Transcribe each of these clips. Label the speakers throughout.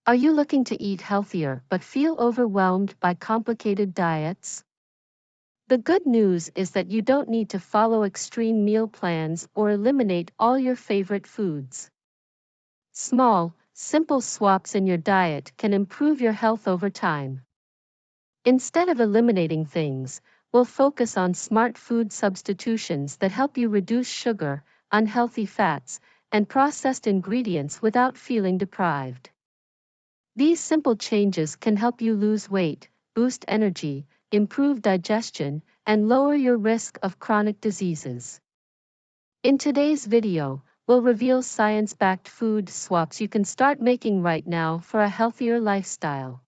Speaker 1: Are you looking to eat healthier but feel overwhelmed by complicated diets? The good news is that you don't need to follow extreme meal plans or eliminate all your favorite foods. Small, simple swaps in your diet can improve your health over time. Instead of eliminating things, we'll focus on smart food substitutions that help you reduce sugar, unhealthy fats, and processed ingredients without feeling deprived. These simple changes can help you lose weight, boost energy, improve digestion, and lower your risk of chronic diseases. In today's video, we'll reveal science-backed food swaps you can start making right now for a healthier lifestyle.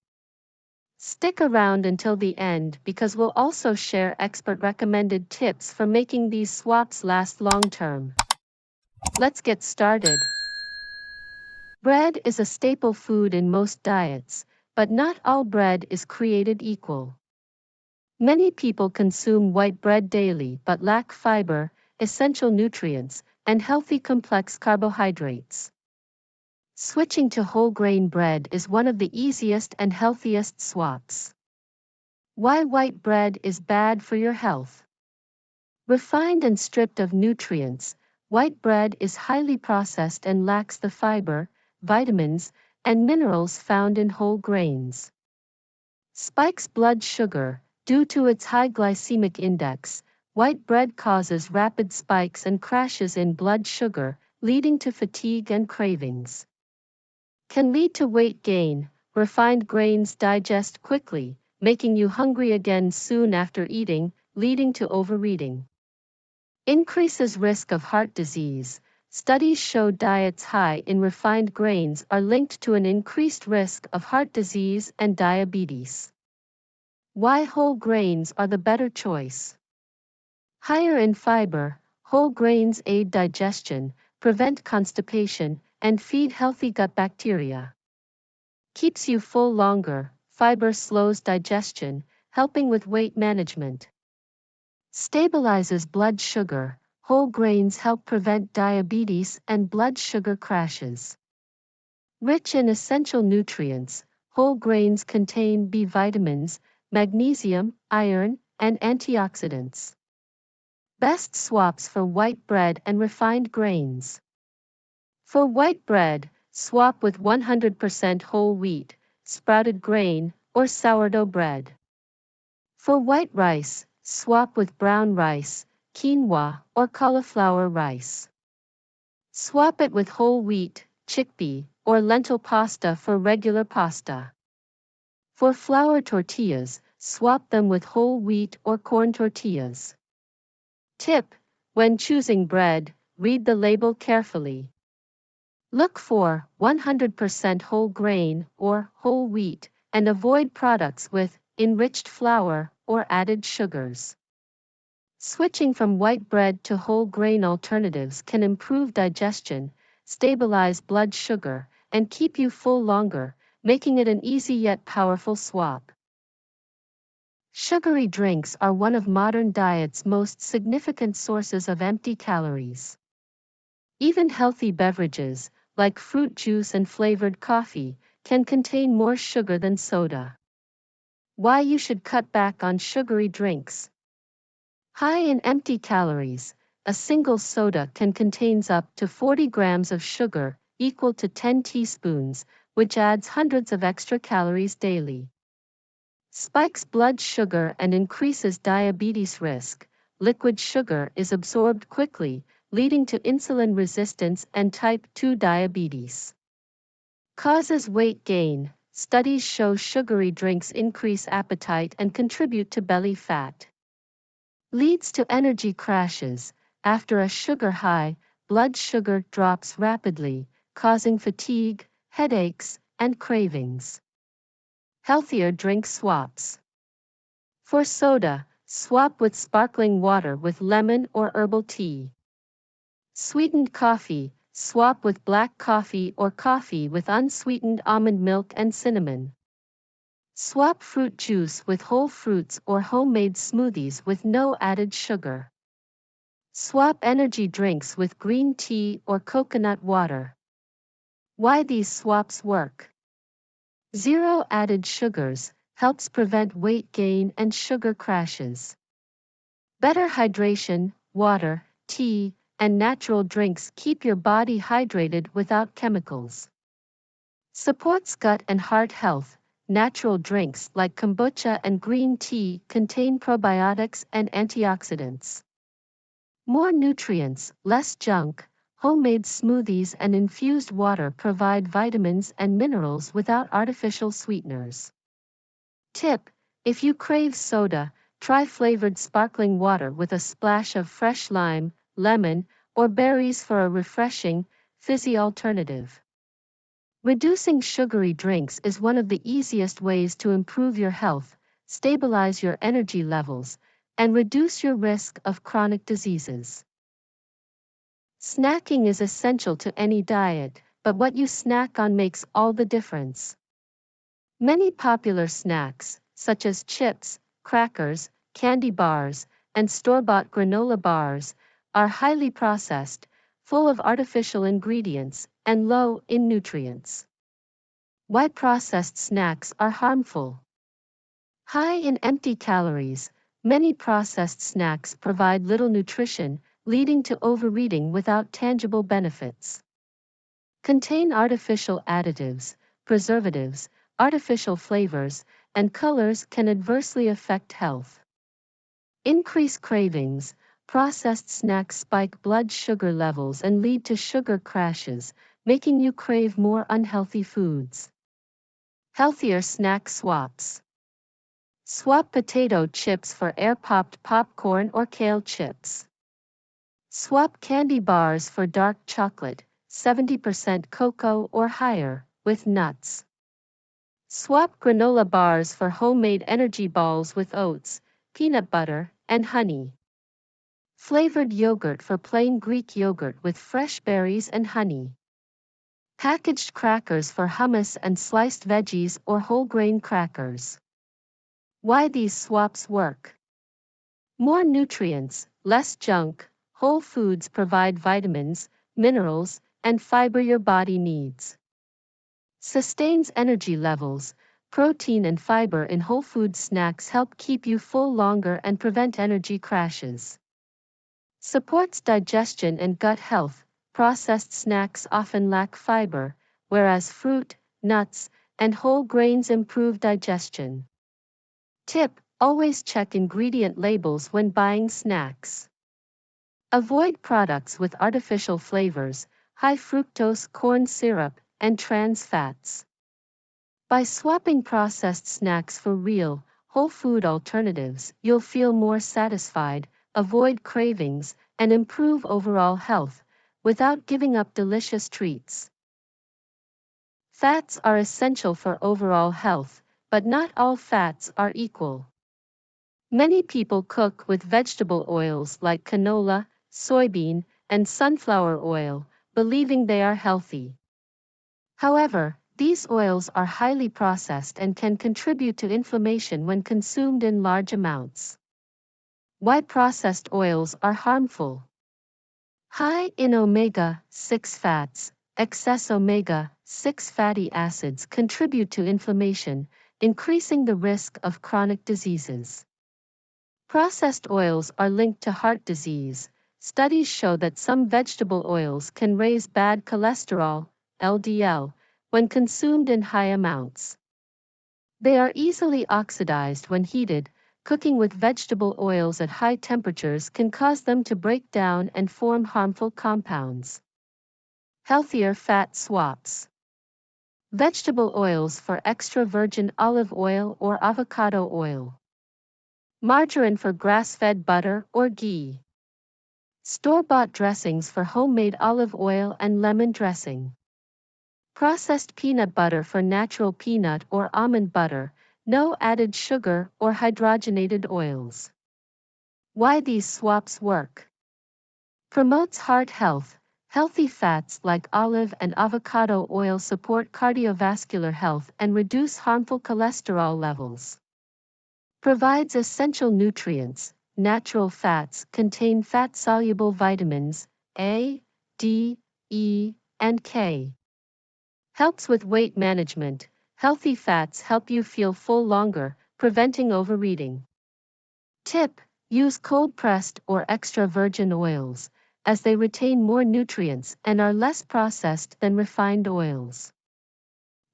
Speaker 1: Stick around until the end because we'll also share expert-recommended tips for making these swaps last long-term. Let's get started. Bread is a staple food in most diets, but not all bread is created equal. Many people consume white bread daily but lack fiber, essential nutrients, and healthy complex carbohydrates. Switching to whole grain bread is one of the easiest and healthiest swaps. Why white bread is bad for your health? Refined and stripped of nutrients, white bread is highly processed and lacks the fiber, vitamins, and minerals found in whole grains. Spikes blood sugar. Due to its high glycemic index, white bread causes rapid spikes and crashes in blood sugar, leading to fatigue and cravings. Can lead to weight gain. Refined grains digest quickly, making you hungry again soon after eating, leading to overeating. Increases risk of heart disease. Studies show diets high in refined grains are linked to an increased risk of heart disease and diabetes. Why whole grains are the better choice? Higher in fiber, whole grains aid digestion, prevent constipation, and feed healthy gut bacteria. Keeps you full longer. Fiber slows digestion, helping with weight management. Stabilizes blood sugar. Whole grains help prevent diabetes and blood sugar crashes. Rich in essential nutrients, whole grains contain B vitamins, magnesium, iron, and antioxidants. Best swaps for white bread and refined grains. For white bread, swap with 100% whole wheat, sprouted grain, or sourdough bread. For white rice, swap with brown rice, quinoa, or cauliflower rice. Swap it with whole wheat, chickpea, or lentil pasta for regular pasta. For flour tortillas, swap them with whole wheat or corn tortillas. Tip: when choosing bread, read the label carefully. Look for 100% whole grain or whole wheat and avoid products with enriched flour or added sugars. Switching from white bread to whole grain alternatives can improve digestion, stabilize blood sugar, and keep you full longer, making it an easy yet powerful swap. Sugary drinks are one of modern diet's most significant sources of empty calories. Even healthy beverages, like fruit juice and flavored coffee, can contain more sugar than soda. Why you should cut back on sugary drinks. High in empty calories, a single soda can contain up to 40 grams of sugar, equal to 10 teaspoons, which adds hundreds of extra calories daily. Spikes blood sugar and increases diabetes risk. Liquid sugar is absorbed quickly, leading to insulin resistance and type 2 diabetes. Causes weight gain. Studies show sugary drinks increase appetite and contribute to belly fat. Leads to energy crashes. After a sugar high, blood sugar drops rapidly, causing fatigue, headaches, and cravings. Healthier drink swaps. For soda, swap with sparkling water with lemon or herbal tea. Sweetened coffee, swap with black coffee or coffee with unsweetened almond milk and cinnamon. Swap fruit juice with whole fruits or homemade smoothies with no added sugar. Swap energy drinks with green tea or coconut water. Why these swaps work? Zero added sugars helps prevent weight gain and sugar crashes. Better hydration, water, tea, and natural drinks keep your body hydrated without chemicals. Supports gut and heart health. Natural drinks like kombucha and green tea contain probiotics and antioxidants. More nutrients, less junk. Homemade smoothies and infused water provide vitamins and minerals without artificial sweeteners. Tip: if you crave soda, try flavored sparkling water with a splash of fresh lime, lemon, or berries for a refreshing, fizzy alternative. Reducing sugary drinks is one of the easiest ways to improve your health, stabilize your energy levels, and reduce your risk of chronic diseases. Snacking is essential to any diet, but what you snack on makes all the difference. Many popular snacks, such as chips, crackers, candy bars, and store-bought granola bars, are highly processed, full of artificial ingredients, and low in nutrients. Why processed snacks are harmful? High in empty calories, many processed snacks provide little nutrition, leading to overeating without tangible benefits. Contain artificial additives, preservatives, artificial flavors, and colors can adversely affect health. Increase cravings. Processed snacks spike blood sugar levels and lead to sugar crashes, making you crave more unhealthy foods. Healthier snack swaps. Swap potato chips for air-popped popcorn or kale chips. Swap candy bars for dark chocolate, 70% cocoa or higher, with nuts. Swap granola bars for homemade energy balls with oats, peanut butter, and honey. Flavored yogurt for plain Greek yogurt with fresh berries and honey. Packaged crackers for hummus and sliced veggies or whole grain crackers. Why these swaps work? More nutrients, less junk. Whole foods provide vitamins, minerals, and fiber your body needs. Sustains energy levels. Protein and fiber in whole food snacks help keep you full longer and prevent energy crashes. Supports digestion and gut health. Processed snacks often lack fiber, whereas fruit, nuts, and whole grains improve digestion. Tip: always check ingredient labels when buying snacks. Avoid products with artificial flavors, high fructose corn syrup, and trans fats. By swapping processed snacks for real, whole food alternatives, you'll feel more satisfied, avoid cravings, and improve overall health, without giving up delicious treats. Fats are essential for overall health, but not all fats are equal. Many people cook with vegetable oils like canola, soybean, and sunflower oil, believing they are healthy. However, these oils are highly processed and can contribute to inflammation when consumed in large amounts. Why processed oils are harmful? High in omega-6 fats, excess omega-6 fatty acids contribute to inflammation, increasing the risk of chronic diseases. Processed oils are linked to heart disease. Studies show that some vegetable oils can raise bad cholesterol, LDL, when consumed in high amounts. They are easily oxidized when heated. Cooking with vegetable oils at high temperatures can cause them to break down and form harmful compounds. Healthier fat swaps. Vegetable oils for extra virgin olive oil or avocado oil. Margarine for grass-fed butter or ghee. Store-bought dressings for homemade olive oil and lemon dressing. Processed peanut butter for natural peanut or almond butter, no added sugar or hydrogenated oils. Why these swaps work? Promotes heart health. Healthy fats like olive and avocado oil support cardiovascular health and reduce harmful cholesterol levels. Provides essential nutrients. Natural fats contain fat-soluble vitamins A, D, E, and K. Helps with weight management. Healthy fats help you feel full longer, preventing overeating. Tip: use cold-pressed or extra virgin oils, as they retain more nutrients and are less processed than refined oils.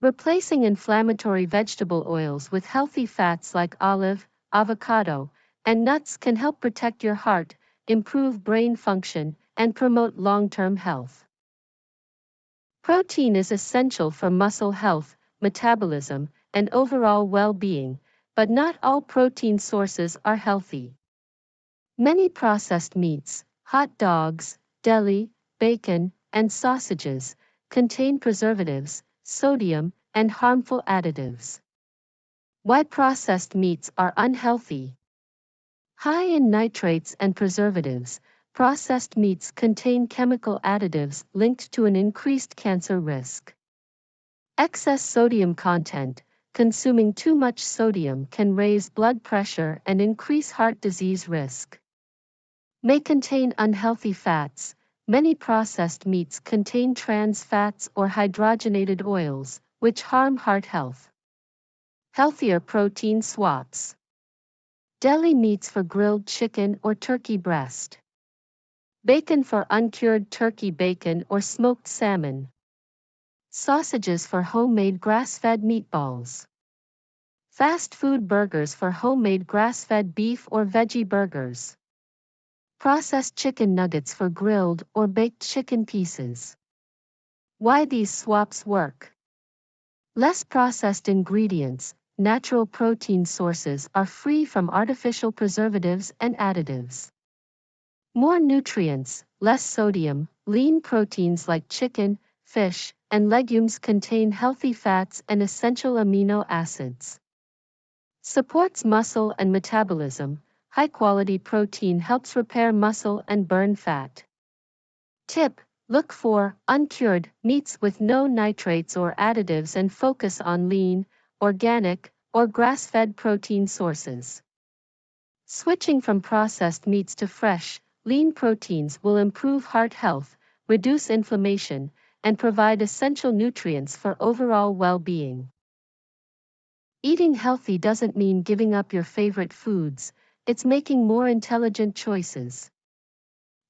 Speaker 1: Replacing inflammatory vegetable oils with healthy fats like olive, avocado, and nuts can help protect your heart, improve brain function, and promote long-term health. Protein is essential for muscle health, metabolism, and overall well-being, but not all protein sources are healthy. Many processed meats, hot dogs, deli, bacon, and sausages contain preservatives, sodium, and harmful additives. Why processed meats are unhealthy? High in nitrates and preservatives, processed meats contain chemical additives linked to an increased cancer risk. Excess sodium content: consuming too much sodium can raise blood pressure and increase heart disease risk. May contain unhealthy fats: many processed meats contain trans fats or hydrogenated oils, which harm heart health. Healthier protein swaps. Deli meats for grilled chicken or turkey breast. Bacon for uncured turkey bacon or smoked salmon. Sausages for homemade grass-fed meatballs. Fast food burgers for homemade grass-fed beef or veggie burgers. Processed chicken nuggets for grilled or baked chicken pieces. Why these swaps work? Less processed ingredients: natural protein sources are free from artificial preservatives and additives. More nutrients: less sodium. Lean proteins like chicken, fish, and legumes contain healthy fats and essential amino acids. Supports muscle and metabolism. High-quality protein helps repair muscle and burn fat. Tip: look for uncured meats with no nitrates or additives and focus on lean, organic, or grass-fed protein sources. Switching from processed meats to fresh, lean proteins will improve heart health, reduce inflammation, and provide essential nutrients for overall well-being. Eating healthy doesn't mean giving up your favorite foods, it's making more intelligent choices.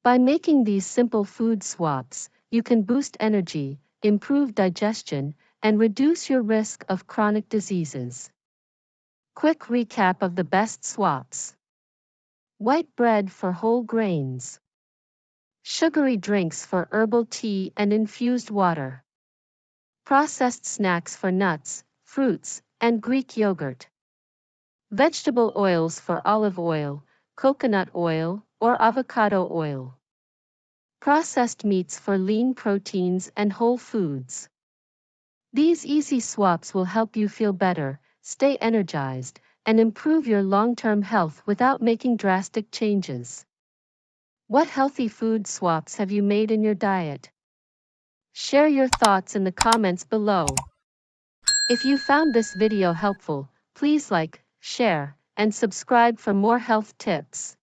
Speaker 1: By making these simple food swaps, you can boost energy, improve digestion, and reduce your risk of chronic diseases. Quick recap of the best swaps. White bread for whole grains. Sugary drinks for herbal tea and infused water. Processed snacks for nuts, fruits, and Greek yogurt. Vegetable oils for olive oil, coconut oil, or avocado oil. Processed meats for lean proteins and whole foods. These easy swaps will help you feel better, stay energized, and improve your long-term health without making drastic changes. What healthy food swaps have you made in your diet? Share your thoughts in the comments below. If you found this video helpful, please like, share, and subscribe for more health tips.